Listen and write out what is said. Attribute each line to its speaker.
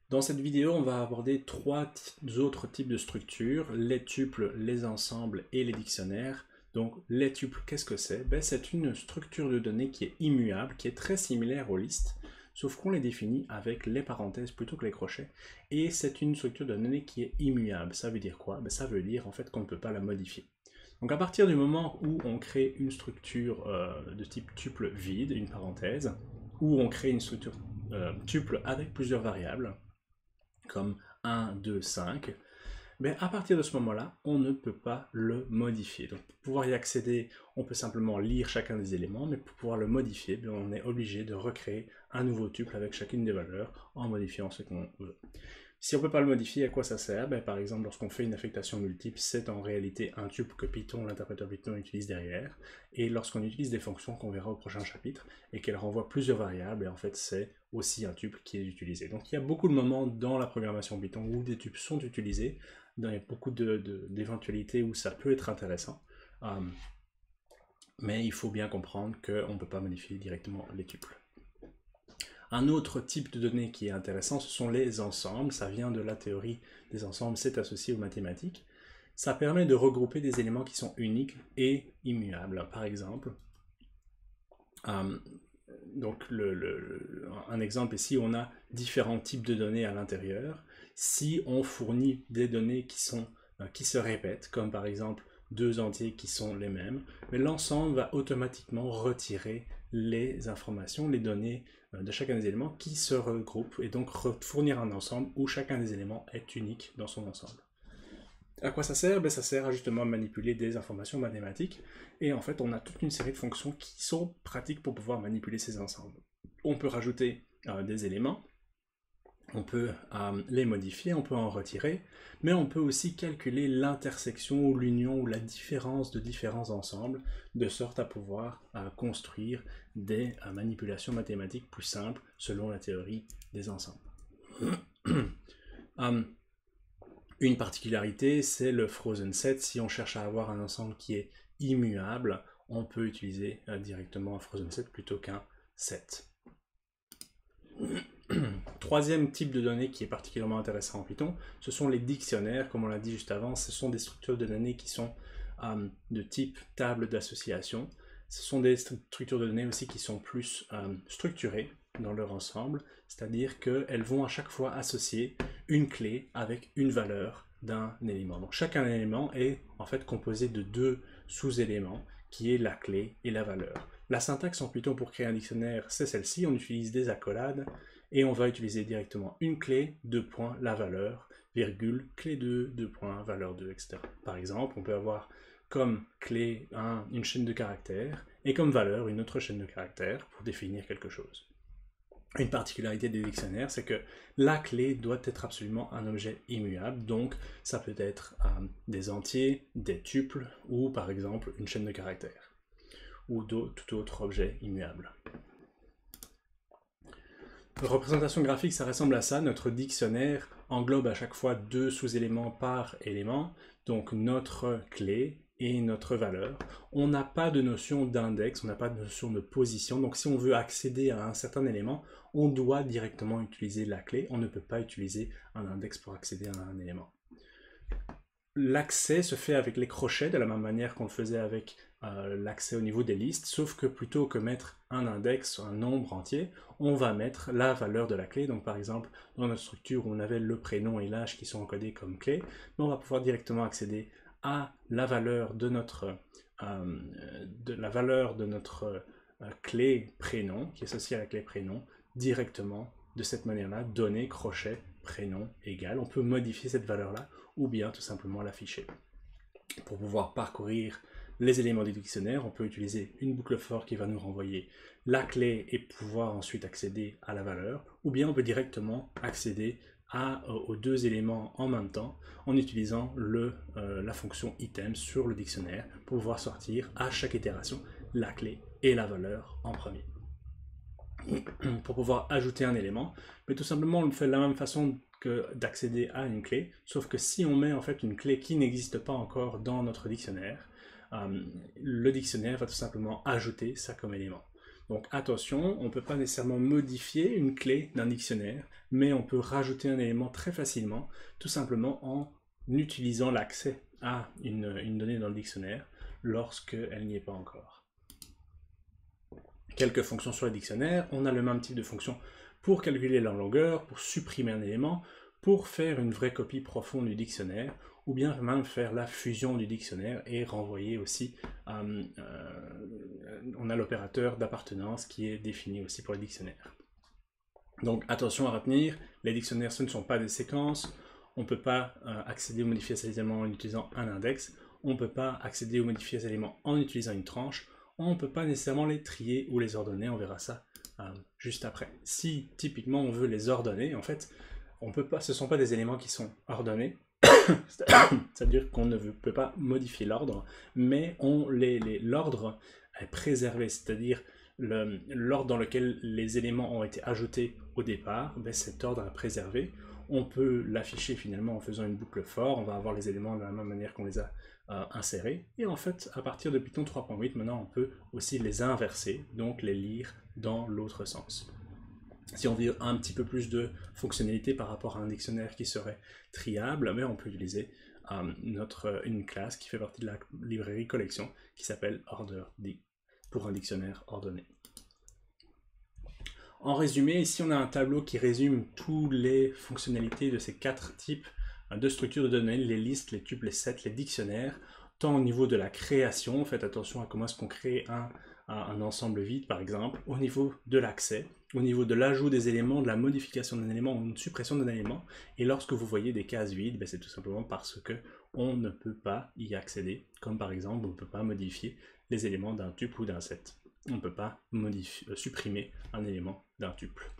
Speaker 1: Dans cette vidéo, on va aborder trois autres types de structures, les tuples, les ensembles et les dictionnaires. Donc les tuples, qu'est-ce que c'est? C'est une structure de données qui est immuable, qui est très similaire aux listes, sauf qu'on les définit avec les parenthèses plutôt que les crochets. Et c'est une structure de données qui est immuable. Ça veut dire quoi? Ça veut dire en fait qu'on ne peut pas la modifier. Donc à partir du moment où on crée une structure de type tuple vide, une parenthèse, ou on crée une structure tuple avec plusieurs variables, comme 1, 2, 5, à partir de ce moment-là, on ne peut pas le modifier. Donc pour pouvoir y accéder, on peut simplement lire chacun des éléments, mais pour pouvoir le modifier, on est obligé de recréer un nouveau tuple avec chacune des valeurs en modifiant ce qu'on veut. Si on ne peut pas le modifier, à quoi ça sert? Par exemple, lorsqu'on fait une affectation multiple, c'est en réalité un tuple que Python, l'interpréteur Python, utilise derrière. Et lorsqu'on utilise des fonctions qu'on verra au prochain chapitre, et qu'elles renvoient plusieurs variables, en fait c'est aussi un tuple qui est utilisé. Donc il y a beaucoup de moments dans la programmation Python où des tuples sont utilisés, il y a beaucoup d'éventualités où ça peut être intéressant. Mais il faut bien comprendre qu'on ne peut pas modifier directement les tuples. Un autre type de données qui est intéressant, ce sont les ensembles. Ça vient de la théorie des ensembles, c'est associé aux mathématiques. Ça permet de regrouper des éléments qui sont uniques et immuables. Par exemple, donc un exemple ici, on a différents types de données à l'intérieur. Si on fournit des données qui se répètent, comme par exemple deux entiers qui sont les mêmes, mais l'ensemble va automatiquement retirer les informations, les données de chacun des éléments qui se regroupent et donc fournir un ensemble où chacun des éléments est unique dans son ensemble. À quoi ça sert? Ça sert à justement manipuler des informations mathématiques et en fait on a toute une série de fonctions qui sont pratiques pour pouvoir manipuler ces ensembles. On peut rajouter des éléments, on peut les modifier, on peut en retirer, mais on peut aussi calculer l'intersection ou l'union ou la différence de différents ensembles, de sorte à pouvoir construire des manipulations mathématiques plus simples selon la théorie des ensembles. Une particularité, c'est le frozen set. Si on cherche à avoir un ensemble qui est immuable, on peut utiliser directement un frozen set plutôt qu'un set. Troisième type de données qui est particulièrement intéressant en Python, ce sont les dictionnaires. Comme on l'a dit juste avant, ce sont des structures de données qui sont de type table d'association. Ce sont des structures de données aussi qui sont plus structurées dans leur ensemble, c'est-à-dire qu'elles vont à chaque fois associer une clé avec une valeur d'un élément. Donc chaque élément est en fait composé de deux sous-éléments, qui est la clé et la valeur. La syntaxe en Python pour créer un dictionnaire, c'est celle-ci. On utilise des accolades et on va utiliser directement une clé, deux points, la valeur, virgule, clé 2, deux points, valeur 2, etc. Par exemple, on peut avoir comme clé 1 une chaîne de caractères et comme valeur une autre chaîne de caractères pour définir quelque chose. Une particularité des dictionnaires, c'est que la clé doit être absolument un objet immuable, donc ça peut être des entiers, des tuples ou par exemple une chaîne de caractères ou tout autre objet immuable. Représentation graphique, ça ressemble à ça. Notre dictionnaire englobe à chaque fois deux sous-éléments par élément, donc notre clé et notre valeur. On n'a pas de notion d'index, on n'a pas de notion de position, donc si on veut accéder à un certain élément, on doit directement utiliser la clé, on ne peut pas utiliser un index pour accéder à un élément. L'accès se fait avec les crochets de la même manière qu'on le faisait avec l'accès au niveau des listes, sauf que plutôt que mettre un index, un nombre entier, on va mettre la valeur de la clé. Donc par exemple, dans notre structure où on avait le prénom et l'âge qui sont encodés comme clé, on va pouvoir directement accéder à la valeur de notre, clé prénom, qui est associée à la clé prénom, directement de cette manière-là, donner crochet prénom égal. On peut modifier cette valeur-là ou bien tout simplement l'afficher. Pour pouvoir parcourir les éléments du dictionnaire, on peut utiliser une boucle for qui va nous renvoyer la clé et pouvoir ensuite accéder à la valeur, ou bien on peut directement accéder aux deux éléments en même temps en utilisant la fonction item sur le dictionnaire pour pouvoir sortir à chaque itération la clé et la valeur en premier. Pour pouvoir ajouter un élément, mais tout simplement on le fait de la même façon que d'accéder à une clé, sauf que si on met en fait une clé qui n'existe pas encore dans notre dictionnaire, le dictionnaire va tout simplement ajouter ça comme élément. Donc attention, on ne peut pas nécessairement modifier une clé d'un dictionnaire, mais on peut rajouter un élément très facilement, tout simplement en utilisant l'accès à une donnée dans le dictionnaire lorsqu'elle n'y est pas encore. Quelques fonctions sur le dictionnaire, on a le même type de fonction pour calculer la longueur, pour supprimer un élément, pour faire une vraie copie profonde du dictionnaire, ou bien même faire la fusion du dictionnaire et renvoyer aussi, on a l'opérateur d'appartenance qui est défini aussi pour les dictionnaires. Donc attention à retenir, les dictionnaires ce ne sont pas des séquences, on ne peut pas accéder ou modifier ces éléments en utilisant un index, on ne peut pas accéder ou modifier ces éléments en utilisant une tranche, on ne peut pas nécessairement les trier ou les ordonner, on verra ça juste après. Si typiquement on veut les ordonner, en fait, on peut pas, ce ne sont pas des éléments qui sont ordonnés, c'est-à-dire qu'on ne peut pas modifier l'ordre, mais l'ordre est préservé, c'est-à-dire l'ordre dans lequel les éléments ont été ajoutés au départ, ben cet ordre est préservé. On peut l'afficher finalement en faisant une boucle for, on va avoir les éléments de la même manière qu'on les a insérés, et en fait, à partir de Python 3.8, maintenant on peut aussi les inverser, donc les lire dans l'autre sens. Si on veut un petit peu plus de fonctionnalité par rapport à un dictionnaire qui serait triable, mais on peut utiliser une classe qui fait partie de la librairie collection qui s'appelle OrderD pour un dictionnaire ordonné. En résumé, ici on a un tableau qui résume toutes les fonctionnalités de ces 4 types de structures de données, les listes, les tuples, les sets, les dictionnaires, tant au niveau de la création, faites attention à comment est-ce qu'on crée un ensemble vide par exemple, au niveau de l'accès, au niveau de l'ajout des éléments, de la modification d'un élément ou une suppression d'un élément, et lorsque vous voyez des cases vides, ben c'est tout simplement parce que on ne peut pas y accéder, comme par exemple on ne peut pas modifier les éléments d'un tuple ou d'un set. On ne peut pas supprimer un élément d'un tuple.